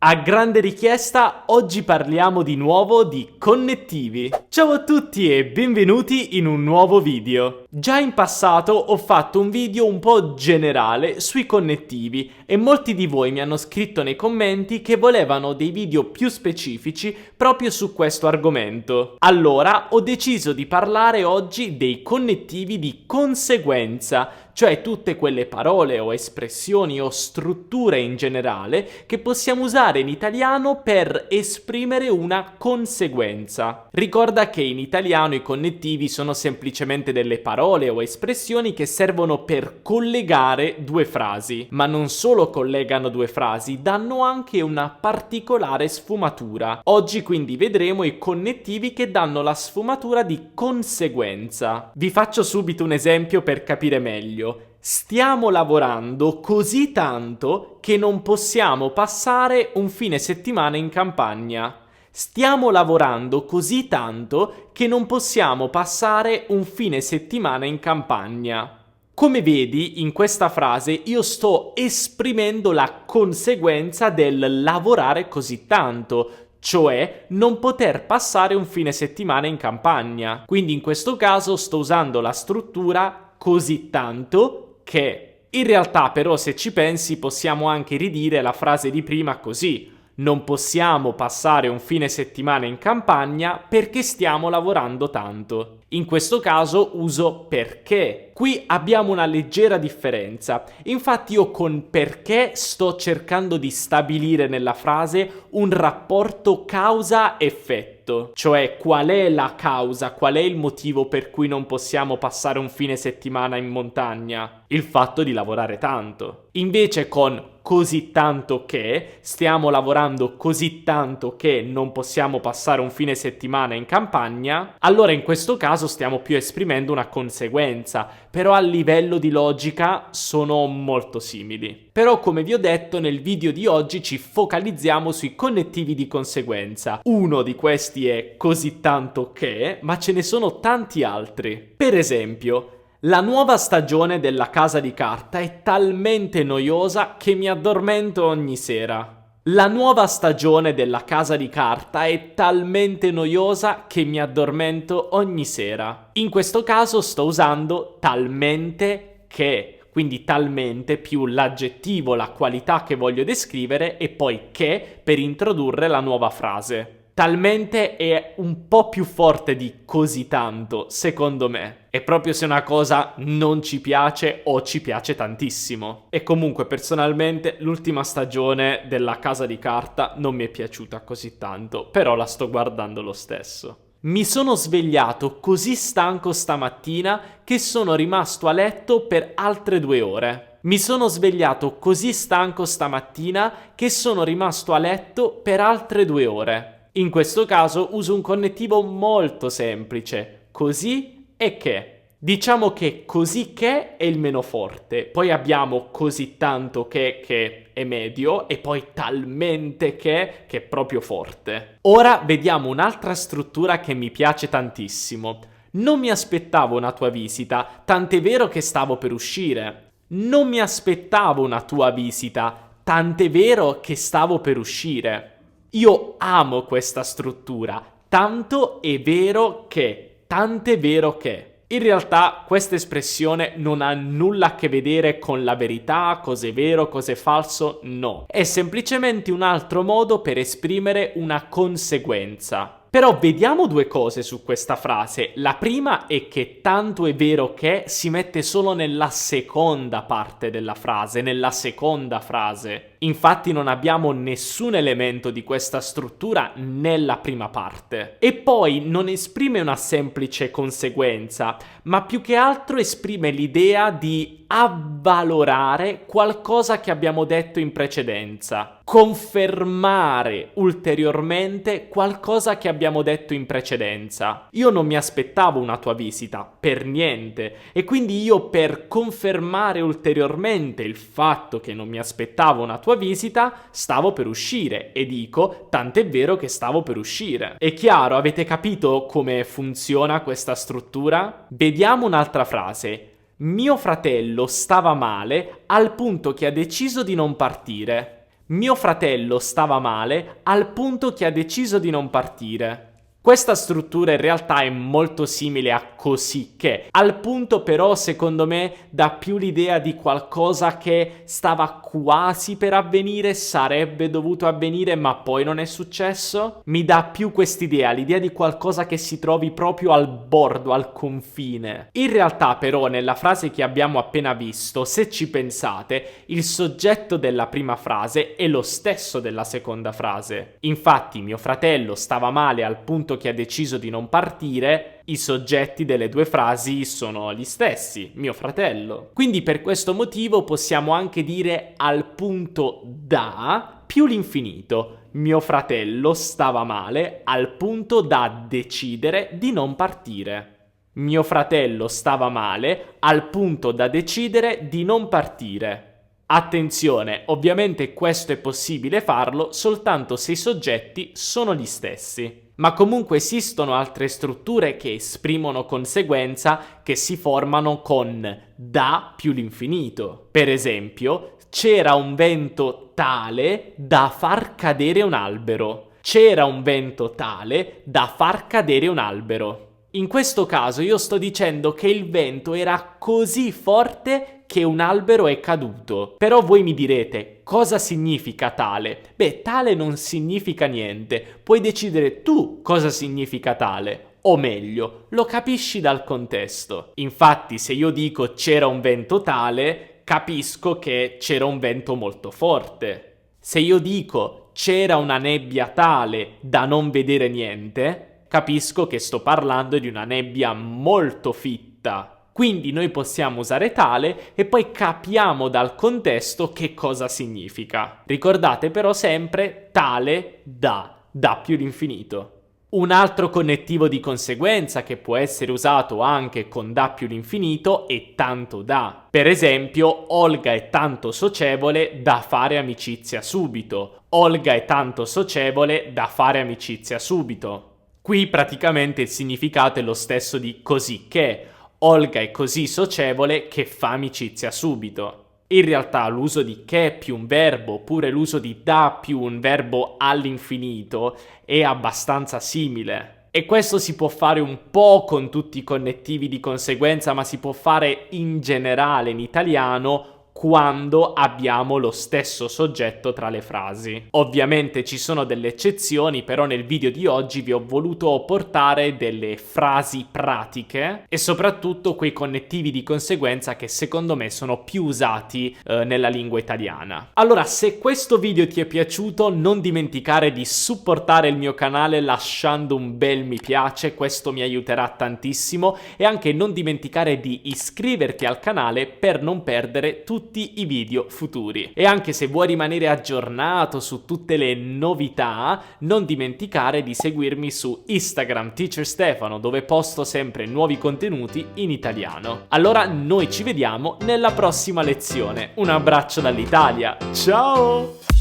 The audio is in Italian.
A grande richiesta, oggi parliamo di nuovo di connettivi. Ciao a tutti e benvenuti in un nuovo video. Già in passato ho fatto un video un po' generale sui connettivi e molti di voi mi hanno scritto nei commenti che volevano dei video più specifici proprio su questo argomento. Allora ho deciso di parlare oggi dei connettivi di conseguenza, cioè tutte quelle parole o espressioni o strutture in generale che possiamo usare in italiano per esprimere una conseguenza. Ricorda che in italiano i connettivi sono semplicemente delle parole o espressioni che servono per collegare due frasi, ma non solo collegano due frasi, danno anche una particolare sfumatura. Oggi quindi vedremo i connettivi che danno la sfumatura di conseguenza. Vi faccio subito un esempio per capire meglio. Stiamo lavorando così tanto che non possiamo passare un fine settimana in campagna. Stiamo lavorando così tanto che non possiamo passare un fine settimana in campagna. Come vedi, in questa frase io sto esprimendo la conseguenza del lavorare così tanto, cioè non poter passare un fine settimana in campagna. Quindi in questo caso sto usando la struttura così tanto che. In realtà però se ci pensi possiamo anche ridire la frase di prima così: non possiamo passare un fine settimana in campagna perché stiamo lavorando tanto. In questo caso uso perché. Qui abbiamo una leggera differenza. Infatti io con perché sto cercando di stabilire nella frase un rapporto causa-effetto. Cioè qual è la causa, qual è il motivo per cui non possiamo passare un fine settimana in montagna? Il fatto di lavorare tanto. Invece con così tanto che, stiamo lavorando così tanto che non possiamo passare un fine settimana in campagna, allora in questo caso stiamo più esprimendo una conseguenza, però a livello di logica sono molto simili. Però come vi ho detto nel video di oggi ci focalizziamo sui connettivi di conseguenza. Uno di questi è così tanto che, ma ce ne sono tanti altri. Per esempio, la nuova stagione della Casa di Carta è talmente noiosa che mi addormento ogni sera. La nuova stagione della Casa di Carta è talmente noiosa che mi addormento ogni sera. In questo caso sto usando talmente che, quindi talmente più l'aggettivo, la qualità che voglio descrivere e poi che per introdurre la nuova frase. Talmente è un po' più forte di così tanto, secondo me. È proprio se una cosa non ci piace o ci piace tantissimo. E comunque, personalmente, l'ultima stagione della Casa di Carta non mi è piaciuta così tanto, però la sto guardando lo stesso. Mi sono svegliato così stanco stamattina che sono rimasto a letto per altre 2 ore. Mi sono svegliato così stanco stamattina che sono rimasto a letto per altre 2 ore. In questo caso uso un connettivo molto semplice, così e che. Diciamo che così che è il meno forte, poi abbiamo così tanto che è medio e poi talmente che è proprio forte. Ora vediamo un'altra struttura che mi piace tantissimo. Non mi aspettavo una tua visita, tant'è vero che stavo per uscire. Non mi aspettavo una tua visita, tant'è vero che stavo per uscire. Io amo questa struttura, tanto è vero che, tant'è vero che. In realtà questa espressione non ha nulla a che vedere con la verità, cos'è vero, cos'è falso, no. È semplicemente un altro modo per esprimere una conseguenza. Però vediamo 2 cose su questa frase. La prima è che tanto è vero che si mette solo nella seconda parte della frase, nella seconda frase. Infatti non abbiamo nessun elemento di questa struttura nella prima parte. E poi non esprime una semplice conseguenza, ma più che altro esprime l'idea di avvalorare qualcosa che abbiamo detto in precedenza, confermare ulteriormente qualcosa che abbiamo detto in precedenza. Io non mi aspettavo una tua visita, per niente, e quindi io per confermare ulteriormente il fatto che non mi aspettavo una tua visita, stavo per uscire e dico tant'è vero che stavo per uscire. È chiaro, avete capito come funziona questa struttura? Vediamo un'altra frase. Mio fratello stava male al punto che ha deciso di non partire. Mio fratello stava male al punto che ha deciso di non partire. Questa struttura in realtà è molto simile a così che, al punto però secondo me dà più l'idea di qualcosa che stava quasi per avvenire, sarebbe dovuto avvenire ma poi non è successo. Mi dà più quest'idea, l'idea di qualcosa che si trovi proprio al bordo, al confine. In realtà però nella frase che abbiamo appena visto, se ci pensate, il soggetto della prima frase è lo stesso della seconda frase. Infatti mio fratello stava male al punto che ha deciso di non partire, i soggetti delle due frasi sono gli stessi, mio fratello. Quindi per questo motivo possiamo anche dire al punto da più l'infinito. Mio fratello stava male al punto da decidere di non partire. Mio fratello stava male al punto da decidere di non partire. Attenzione, ovviamente questo è possibile farlo soltanto se i soggetti sono gli stessi. Ma comunque esistono altre strutture che esprimono conseguenza che si formano con da più l'infinito. Per esempio, c'era un vento tale da far cadere un albero. C'era un vento tale da far cadere un albero. In questo caso io sto dicendo che il vento era così forte che un albero è caduto. Però voi mi direte, cosa significa tale? Beh, tale non significa niente. Puoi decidere tu cosa significa tale. O meglio, lo capisci dal contesto. Infatti, se io dico c'era un vento tale, capisco che c'era un vento molto forte. Se io dico c'era una nebbia tale da non vedere niente, capisco che sto parlando di una nebbia molto fitta. Quindi noi possiamo usare tale e poi capiamo dal contesto che cosa significa. Ricordate però sempre tale da più l'infinito. Un altro connettivo di conseguenza che può essere usato anche con da più l'infinito è tanto da. Per esempio, Olga è tanto socievole da fare amicizia subito. Olga è tanto socievole da fare amicizia subito. Qui praticamente il significato è lo stesso di così che. Olga è così socievole che fa amicizia subito. In realtà l'uso di che più un verbo oppure l'uso di da più un verbo all'infinito è abbastanza simile. E questo si può fare un po' con tutti i connettivi di conseguenza, ma si può fare in generale in italiano quando abbiamo lo stesso soggetto tra le frasi. Ovviamente ci sono delle eccezioni, però nel video di oggi vi ho voluto portare delle frasi pratiche e soprattutto quei connettivi di conseguenza che secondo me sono più usati nella lingua italiana. Allora, se questo video ti è piaciuto, non dimenticare di supportare il mio canale lasciando un bel mi piace, questo mi aiuterà tantissimo, e anche non dimenticare di iscriverti al canale per non perdere tutti i video futuri. E anche se vuoi rimanere aggiornato su tutte le novità, non dimenticare di seguirmi su Instagram Teacher Stefano, dove posto sempre nuovi contenuti in italiano. Allora noi ci vediamo nella prossima lezione. Un abbraccio dall'Italia, ciao!